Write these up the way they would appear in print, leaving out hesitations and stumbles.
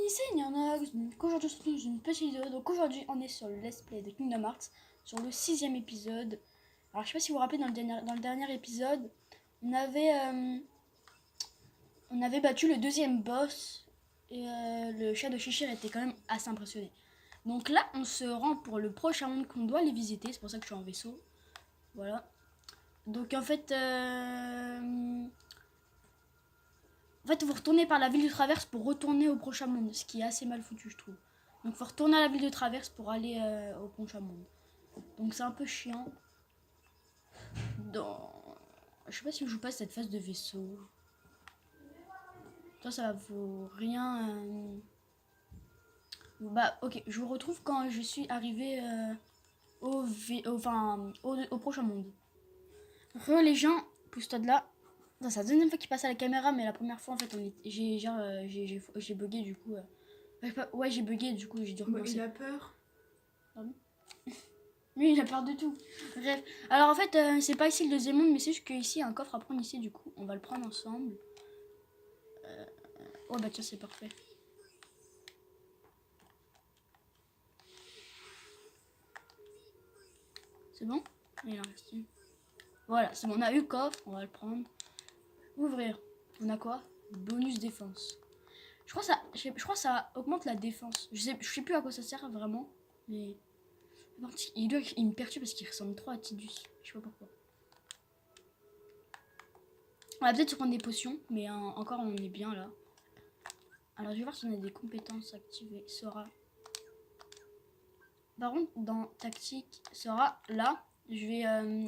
ici, il y en a qu'aujourd'hui c'est une petite vidéo. Donc aujourd'hui on est sur le let's play de Kingdom Hearts, sur le 6e épisode. Alors je sais pas si vous vous rappelez, dans le dernier épisode, on avait battu le deuxième boss. Et le chat de Chichir était quand même assez impressionné. Donc là on se rend pour le prochain monde qu'on doit aller visiter, c'est pour ça que je suis en vaisseau. Voilà. Donc en fait, vous retournez par la ville de Traverse pour retourner au prochain monde, ce qui est assez mal foutu, je trouve. Donc, faut retourner à la ville de Traverse pour aller au prochain monde. Donc, c'est un peu chiant. Je sais pas si je joue pas cette phase de vaisseau. Ça vaut rien. Bah, ok, je vous retrouve quand je suis arrivé au prochain monde. Les gens, pousse-toi de là. C'est la deuxième fois qu'il passe à la caméra, mais la première fois, en fait, j'ai bugué du coup. Ouais, j'ai bugué, du coup, j'ai dû recommencer. Il a peur. Pardon. Lui, il a peur de tout. Bref. Alors, en fait, c'est pas ici le deuxième monde, mais c'est juste qu'ici, il y a un coffre à prendre ici, du coup. On va le prendre ensemble. Ouais, bah tiens, c'est parfait. C'est bon? Il en reste une. Voilà, c'est bon, on a eu le coffre, on va le prendre. Ouvrir. On a quoi? Bonus défense. Je crois que ça augmente la défense. Je sais plus à quoi ça sert vraiment, mais... Il me perturbe parce qu'il ressemble trop à Tidus. Je sais pas pourquoi. On va peut-être se prendre des potions, mais encore on est bien là. Alors je vais voir si on a des compétences activées. Sera. Par contre, dans tactique, sera là. Je vais.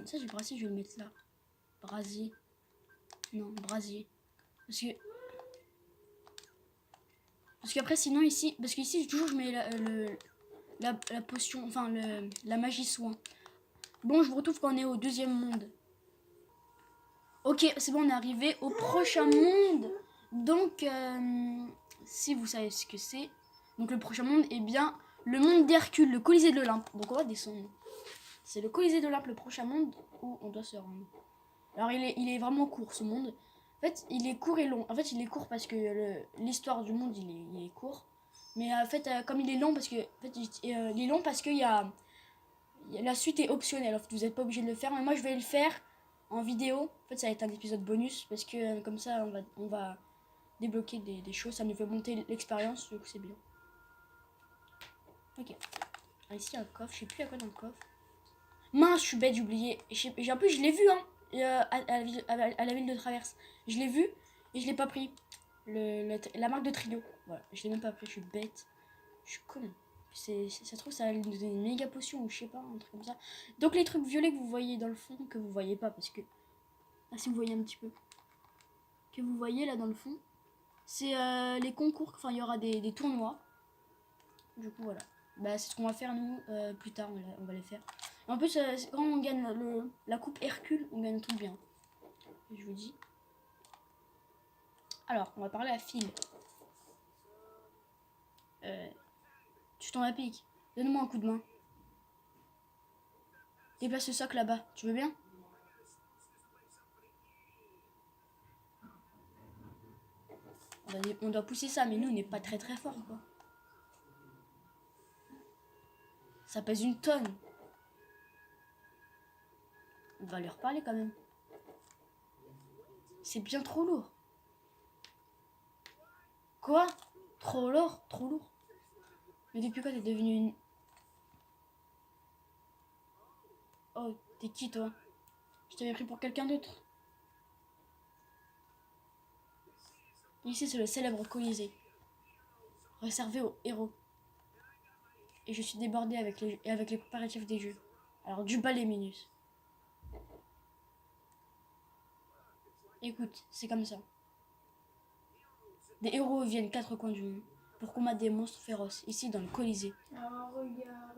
Ça, j'ai brassé, je vais le mettre là. Brasier. Non, brasier. Parce qu'après, sinon, ici. Parce qu'ici, toujours, je mets la potion. Enfin, la magie soin. Bon, je vous retrouve quand on est au deuxième monde. Ok, c'est bon, on est arrivé au prochain monde. Donc, si vous savez ce que c'est. Donc, le prochain monde est bien le monde d'Hercule, le Colisée de l'Olympe. Donc, on va descendre. C'est le Colisée de l'Olympe, le prochain monde où on doit se rendre. Alors, il est vraiment court, ce monde. En fait, il est court et long. En fait, il est court parce que l'histoire du monde, il est court. Mais en fait, comme il est long, parce que il est long parce que la suite est optionnelle. En fait, vous n'êtes pas obligé de le faire. Mais moi, je vais le faire en vidéo. En fait, ça va être un épisode bonus parce que comme ça, on va débloquer des choses. Ça nous fait monter l'expérience. Du coup, c'est bien. Ok. Alors, ici, il y a un coffre. Je sais plus à quoi dans le coffre. Mince, je suis bête, j'ai oublié. En plus, je l'ai vu, hein, à la ville de Traverse. Je l'ai vu et je l'ai pas pris. La marque de trio. Voilà, je l'ai même pas pris, je suis bête. Je suis con. Ça se trouve, ça va nous donner une méga potion ou je sais pas, un truc comme ça. Donc, les trucs violets que vous voyez dans le fond, que vous voyez pas parce que. Ah, si vous voyez un petit peu. Que vous voyez là dans le fond, c'est les concours. Enfin, il y aura des tournois. Du coup, voilà. Bah, c'est ce qu'on va faire nous plus tard, on va les faire. En plus, quand on gagne la coupe Hercule, on gagne tout bien. Je vous dis. Alors, on va parler à Phil. Tu t'en appliques. Donne-moi un coup de main. Déplace le socle là-bas. Tu veux bien? On doit pousser ça, mais nous, on n'est pas très très fort, quoi. Ça pèse une tonne. On va leur parler quand même. C'est bien trop lourd. Quoi? Trop lourd? Trop lourd? Mais depuis quand t'es devenue une... Oh, t'es qui toi? Je t'avais pris pour quelqu'un d'autre. Ici, c'est le célèbre Colisée, réservé aux héros. Et je suis débordée avec les préparatifs des jeux. Alors, du bas les minus. Écoute, c'est comme ça. Des héros viennent 4 coins du monde pour combattre des monstres féroces, ici dans le Colisée. Alors, regarde.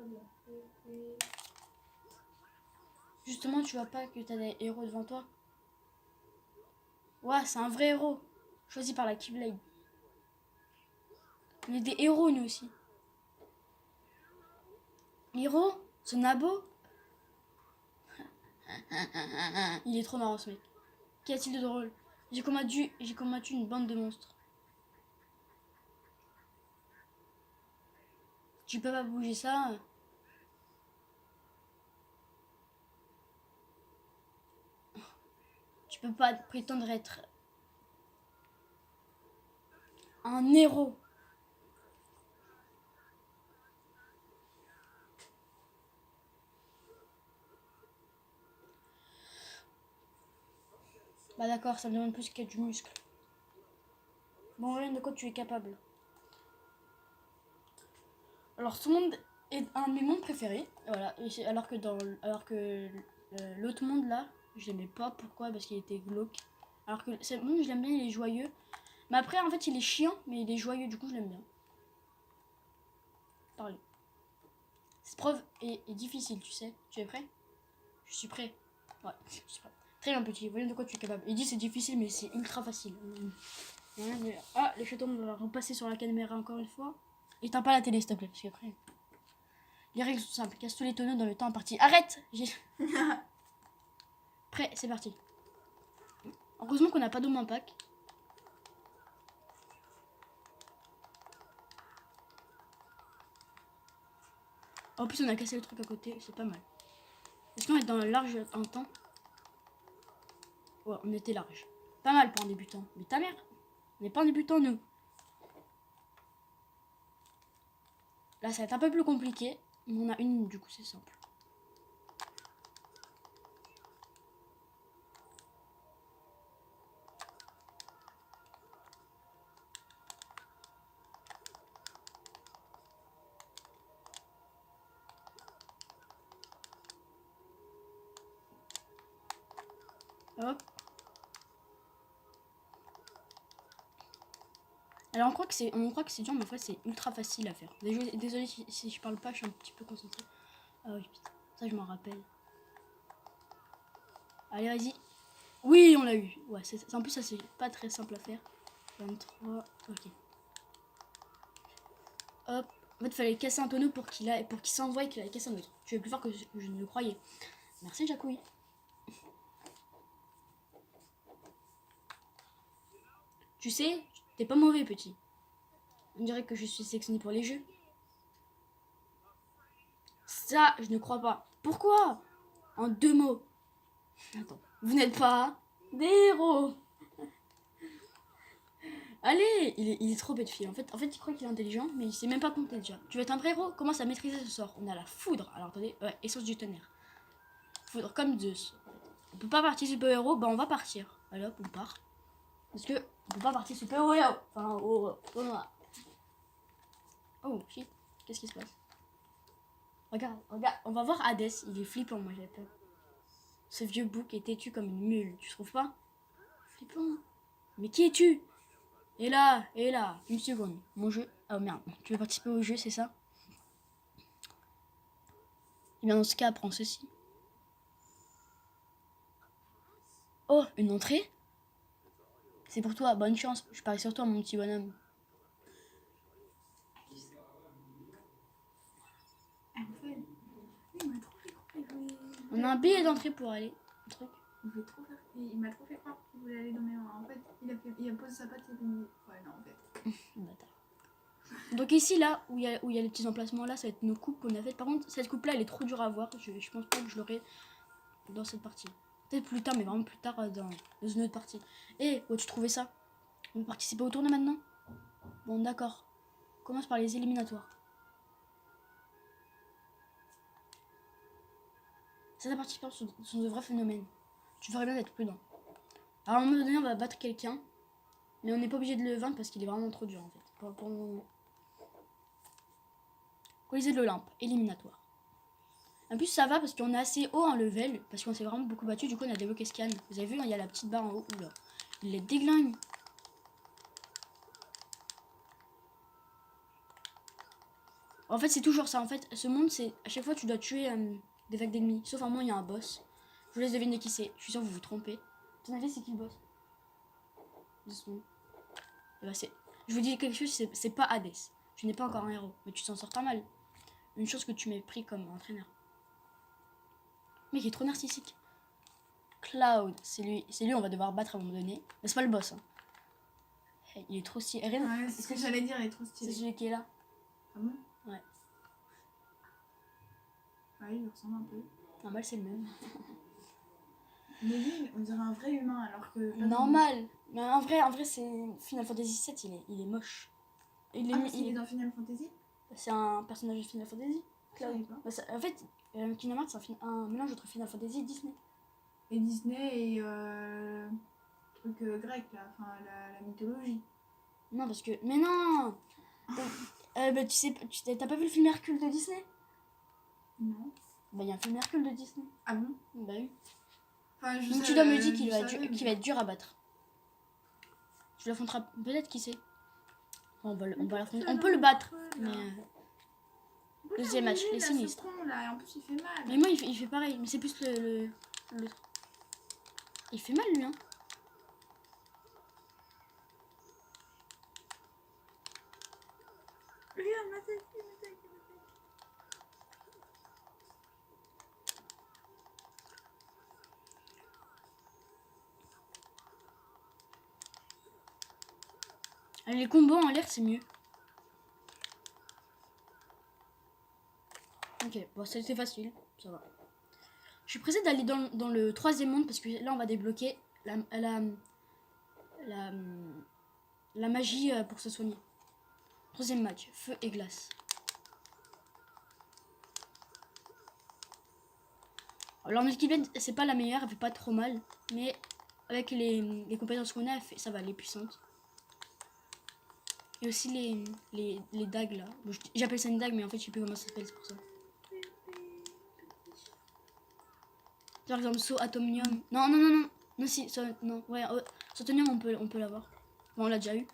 Justement, tu vois pas que t'as des héros devant toi? Ouais, c'est un vrai héros, choisi par la Keyblade. On est des héros, nous aussi. Héros? Ce nabo? Il est trop marrant, ce mec. Qu'y a-t-il de drôle? J'ai combattu une bande de monstres. Tu peux pas bouger ça. Tu peux pas prétendre être un héros. Bah d'accord, ça me demande plus qu'il y a du muscle. Bon, rien de quoi tu es capable. Alors, ce monde est un de mes mondes préférés. Voilà. Alors que l'autre monde là, je l'aimais pas. Pourquoi? Parce qu'il était glauque. Alors que ce monde, je l'aime bien, il est joyeux. Mais après, en fait, il est chiant, mais il est joyeux. Du coup, je l'aime bien. Parlez. Cette preuve est difficile, tu sais. Tu es prêt? Je suis prêt. Ouais, je suis prêt. Très bien, petit. Voyons de quoi tu es capable. Il dit c'est difficile, mais c'est ultra facile. Ah, les chatons, on va repasser sur la caméra encore une fois. Éteins pas la télé, s'il te plaît, parce qu'après... Les règles sont simples. Casse tous les tonneaux dans le temps imparti. Arrête! Prêt, c'est parti. Heureusement qu'on n'a pas d'eau en pack. En plus, on a cassé le truc à côté. C'est pas mal. Est-ce qu'on est dans le large en temps? Ouais, on était large. Pas mal pour un débutant. Mais ta mère, on n'est pas un débutant, nous. Là, ça va être un peu plus compliqué. Mais on a une, du coup, c'est simple. Hop. Alors on croit que c'est dur, mais en fait c'est ultra facile à faire. Désolé si je parle pas, je suis un petit peu concentrée. Ah oui, putain, ça je m'en rappelle. Allez, vas-y. Oui, on l'a eu. Ouais, en plus ça c'est pas très simple à faire. 23, ok. Hop. En fait, il fallait casser un tonneau pour qu'il s'envoie qu'il allait casser un autre. Tu es plus fort que je ne le croyais. Merci, Jacouille. Tu sais, t'es pas mauvais, petit. On dirait que je suis sélectionné pour les jeux. Ça, je ne crois pas. Pourquoi? En 2 mots. Attends. Vous n'êtes pas des héros. Allez, il est trop bête fille. En fait, il croit qu'il est intelligent, mais il sait même pas compter déjà. Tu veux être un vrai héros? Commence à maîtriser ce sort. On a la foudre. Alors attendez, ouais, essence du tonnerre. Foudre comme Zeus. On peut pas participer au héros, bah on va partir. Allez hop, on part. Parce que on peut pas participer au héros. Enfin, oh shit, qu'est-ce qui se passe? Regarde, on va voir Hades. Il est flippant, moi j'ai peur. Ce vieux bouc est têtu comme une mule, tu trouves pas? Flippant. Mais qui es-tu? Et là, une seconde. Mon jeu. Oh merde, tu veux participer au jeu, c'est ça? Et bien dans ce cas, prends ceci. Oh, une entrée? C'est pour toi, bonne chance. Je parie sur toi, mon petit bonhomme. On a un billet d'entrée pour aller. Un truc. Il m'a trop fait croire qu'il voulait aller dans mes mains. En fait, il a posé sa patte et il... Ouais, non, en fait. Bâtard. Donc ici, là, où il y a les petits emplacements, là, ça va être nos coupes qu'on a faites. Par contre, cette coupe-là, elle est trop dure à voir. Je pense pas que je l'aurai dans cette partie. Peut-être plus tard, mais vraiment plus tard dans une autre partie. Et où tu trouvais ça? On veut participer au tournoi maintenant? Bon, d'accord. On commence par les éliminatoires. Certains participants sont de vrais phénomènes. Tu ferais bien d'être prudent. Alors, à un moment donné, on va battre quelqu'un. Mais on n'est pas obligé de le vaincre parce qu'il est vraiment trop dur, en fait. Pour le moment. Colisée de l'Olympe, éliminatoire. En plus, ça va parce qu'on est assez haut en level. Parce qu'on s'est vraiment beaucoup battu. Du coup, on a débloqué scan. Vous avez vu, il y a la petite barre en haut. Oula. Il les déglingue. En fait, c'est toujours ça. En fait, ce monde, c'est à chaque fois, tu dois tuer des vagues d'ennemis. Sauf à un moment, il y a un boss. Je vous laisse deviner qui c'est. Je suis sûr que vous vous trompez. À ton avis, c'est qui le boss? Bah, je vous dis quelque chose, c'est pas Hades. Tu n'es pas encore un héros, mais tu t'en sors pas mal. Une chose que tu m'es pris comme entraîneur. Mec, il est trop narcissique. Cloud, c'est lui, on va devoir battre à un moment donné. Mais c'est pas le boss. Hein. Hey, il est trop stylé. Ouais, c'est ce que j'allais dire, il est trop C'est stylé. celui qui est là. Ah bon? Ouais. Ouais, il ressemble un peu. Normal, c'est le même. Mais lui, on dirait un vrai humain alors que. pas Normal. Mais en vrai c'est Final Fantasy VII, il est moche. Il est, Ah, parce il qu'il est est- dans Final Fantasy? C'est un personnage de Final Fantasy. Je Cloud. savais pas. Bah, en fait, Kingdom Hearts, c'est un mélange entre Final Fantasy et Disney. Et Disney et. Truc grec là, enfin la mythologie. Non, parce que. Mais non. Bah, t'as pas vu le film Hercule de Disney? Non. Bah, il y a un film Hercule de Disney. Ah bon? Bah oui. Enfin, je Donc sais, tu dois me dire je qu'il va, savais, qu'il mais- va être dur à battre. Tu l'affronteras peut-être, qui sait. On va l'affronter. On peut le battre. Mais. Deuxième match, les sinistres. Là, et en plus il fait mal. Mais moi, il fait pareil. Mais c'est plus l'autre. Il fait mal, lui, hein. Regarde, m'attaque. Allez, les combos en l'air, c'est mieux. Ok, bon, c'était facile. Ça va. Je suis pressée d'aller dans le troisième monde parce que là, on va débloquer la, la magie pour se soigner. Troisième match, feu et glace. Alors, notre équipe, c'est pas la meilleure, elle fait pas trop mal. Mais avec les compétences qu'on a, ça va, elle est puissante. Et aussi les dagues là. Bon, j'appelle ça une dague, mais en fait, je sais plus comment ça s'appelle, c'est pour ça. Par exemple, saut atomium. Non, non, non, non. Non, si, non. Ouais, saut atomium, on peut l'avoir. Bon, on l'a déjà eu.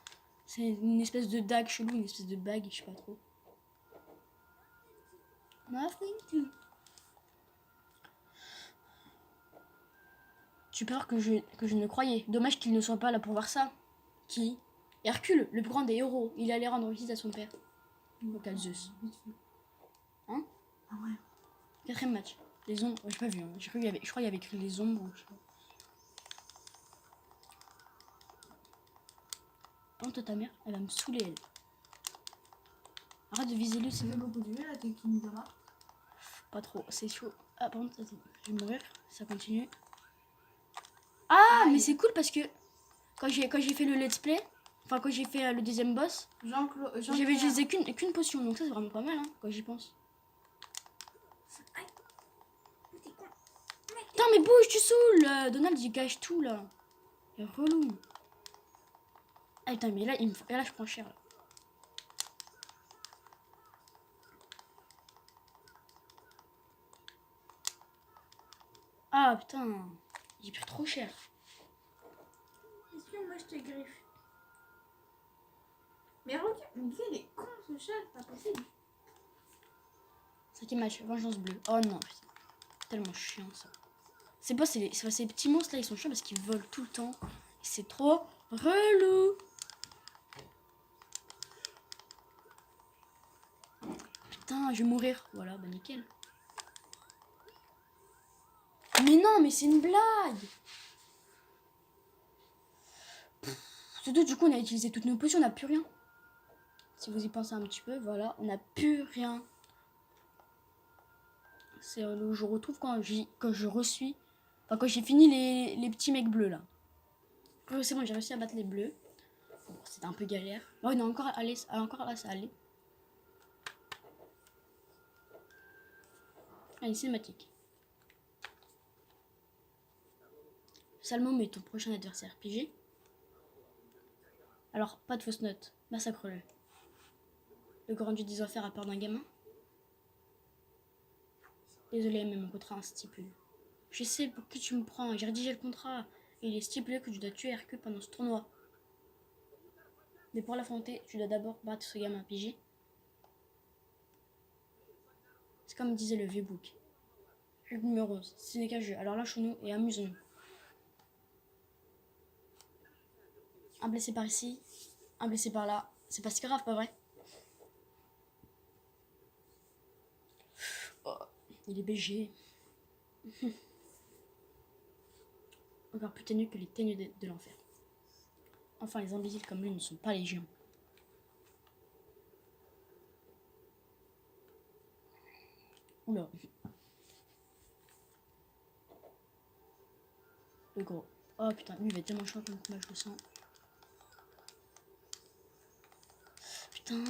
C'est une espèce de dague chelou, une espèce de bague, je sais pas trop. Nothing to. J'ai peur que je ne croyais. Dommage qu'il ne soit pas là pour voir ça. Qui? Hercule, le plus grand des héros. Il allait rendre visite à son père. Local Zeus. Hein? Ah ouais. Quatrième match. Les ombres. J'ai pas vu. Hein. Je crois qu'il y avait écrit les ombres. Je sais pas. Honte ta mère, elle va me saouler, elle. Arrête de viser lui, Ça c'est fait beaucoup de vues là, t'es Kingdom Hearts. pas trop. C'est chaud. Ah, par contre, attends, je vais mourir. Ça continue. Ah, Aïe. mais c'est cool parce que quand j'ai fait le let's play, enfin quand j'ai fait le deuxième boss, Jean-Claude. j'avais utilisé qu'une potion. Donc ça, c'est vraiment pas mal, hein, quand j'y pense. Aïe. Mais t'es con. Putain, mais bouge, tu saoules. Donald, il gâche tout, là. Il est relou. Ah, putain, mais là, là je prends cher, là. Ah, putain. J'ai pris trop cher. Est-ce que moi je te griffe? Mais regarde, mais il est con ce chat, c'est pas possible. Cinquième match, vengeance bleue. Oh non, putain. Tellement chiant, ça. Ces boss, ces petits monstres, là, ils sont chiants parce qu'ils volent tout le temps. C'est trop relou. Putain, je vais mourir. Voilà, bah nickel. Mais non, mais c'est une blague. Surtout, du coup, on a utilisé toutes nos potions, on n'a plus rien. Si vous y pensez un petit peu, voilà, on n'a plus rien. C'est où je retrouve quand je reçuis. Enfin, quand j'ai fini les petits mecs bleus, là. C'est bon, j'ai réussi à battre les bleus. Bon, c'était un peu galère. Oh, non, encore là, ça allait. Allez, cinématique. Salmon est ton prochain adversaire. Pigé? Alors, pas de fausses notes. Massacre-le. Le grand dieu des enfers a peur d'un gamin? Désolé, mais mon contrat stipule. Je sais pour qui tu me prends. J'ai rédigé le contrat. Et il est stipulé que tu dois tuer Hercule pendant ce tournoi. Mais pour l'affronter, tu dois d'abord battre ce gamin. Pigé? C'est comme disait le vieux bouc. Règle numéro 11. Ce n'est qu'un jeu. Alors lâchons-nous et amusons-nous. Un blessé par ici, un blessé par là. C'est pas si grave, pas vrai? Oh, il est BG. Encore plus ténu que les ténus de l'enfer. Enfin, les imbéciles comme lui ne sont pas légion. Oula. Le gros. Oh putain, lui il va être tellement chaud comme combat, je le sens. Putain.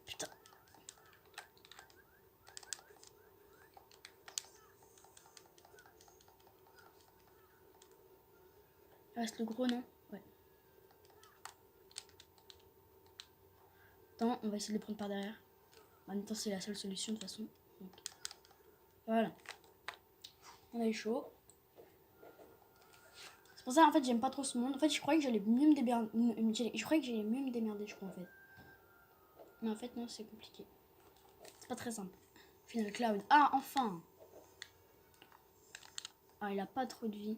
Putain. Il reste le gros, non? Ouais. Attends, on va essayer de le prendre par derrière. En même temps, c'est la seule solution de toute façon. Donc, voilà. On a eu chaud. C'est pour ça, en fait, j'aime pas trop ce monde. En fait, je croyais que j'allais mieux me démerder. Je croyais que j'allais mieux me démerder, je crois, en fait. Mais en fait, non, c'est compliqué. C'est pas très simple. Final Cloud. Ah, enfin! Ah, il a pas trop de vie.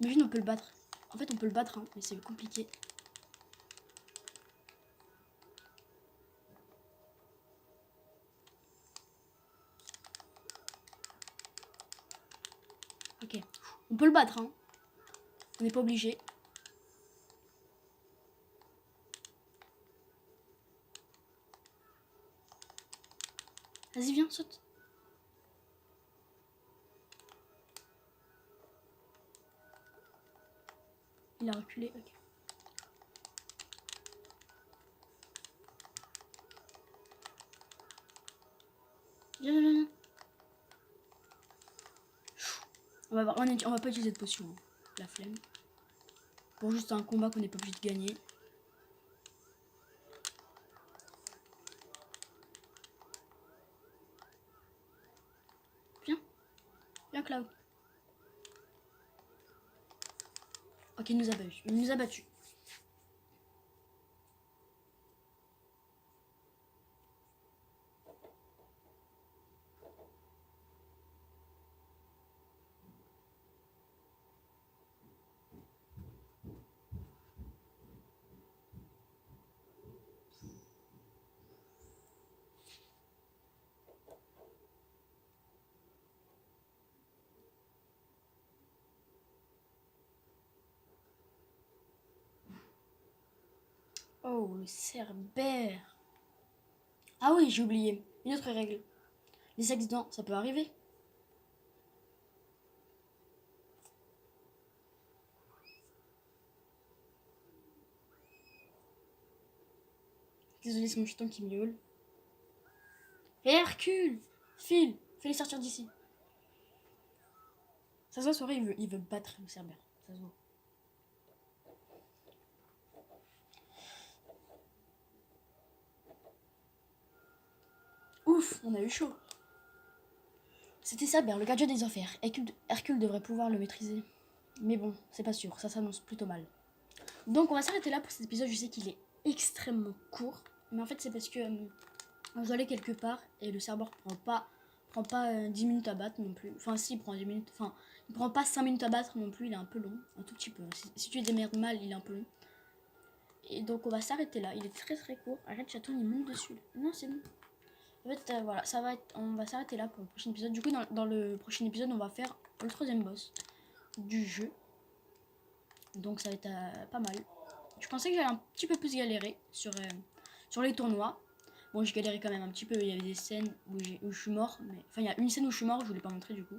Imagine, on peut le battre. En fait, on peut le battre, hein, mais c'est compliqué. Ok. On peut le battre, hein. On n'est pas obligé. Vas-y, viens, saute. Il a reculé, ok. Viens, viens, viens. On va pas utiliser de potion, hein. La flemme. Pour juste un combat qu'on n'est pas obligé de gagner. Viens. Viens, Cloud. Ok, il nous a battu. Il nous a battu. Oh, le cerbère. Ah oui, j'ai oublié. Une autre règle. Les accidents, ça peut arriver. Désolé, c'est mon chuton qui miaule. Et Hercule! File! Fais-les sortir d'ici. Ça se voit, soirée, il veut battre le cerbère. Ça se voit. Ouf, on a eu chaud. C'était Cerbère, le gardien des enfers. Hercule devrait pouvoir le maîtriser. Mais bon, c'est pas sûr, ça s'annonce plutôt mal. Donc on va s'arrêter là pour cet épisode. Je sais qu'il est extrêmement court. Mais en fait, c'est parce que on doit aller quelque part et le serveur prend pas 10 minutes à battre non plus. Enfin, si, il prend 10 minutes. Enfin, il prend pas 5 minutes à battre non plus. Il est un peu long, un tout petit peu. Si tu démerdes mal, il est un peu long. Et donc, on va s'arrêter là. Il est très très court. Arrête, chaton, il monte dessus. Non, c'est bon. En fait, voilà, on va s'arrêter là pour le prochain épisode. Du coup, dans le prochain épisode, on va faire le troisième boss du jeu. Donc, ça va être pas mal. Je pensais que j'allais un petit peu plus galérer sur les tournois. Bon, j'ai galéré quand même un petit peu. Il y avait des scènes où je suis mort. Enfin, il y a une scène où je suis mort. Je voulais pas montrer du coup.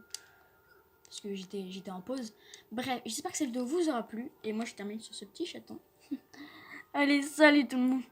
Parce que j'étais en pause. Bref, j'espère que cette vidéo vous aura plu. Et moi, je termine sur ce petit chaton. Allez, salut tout le monde.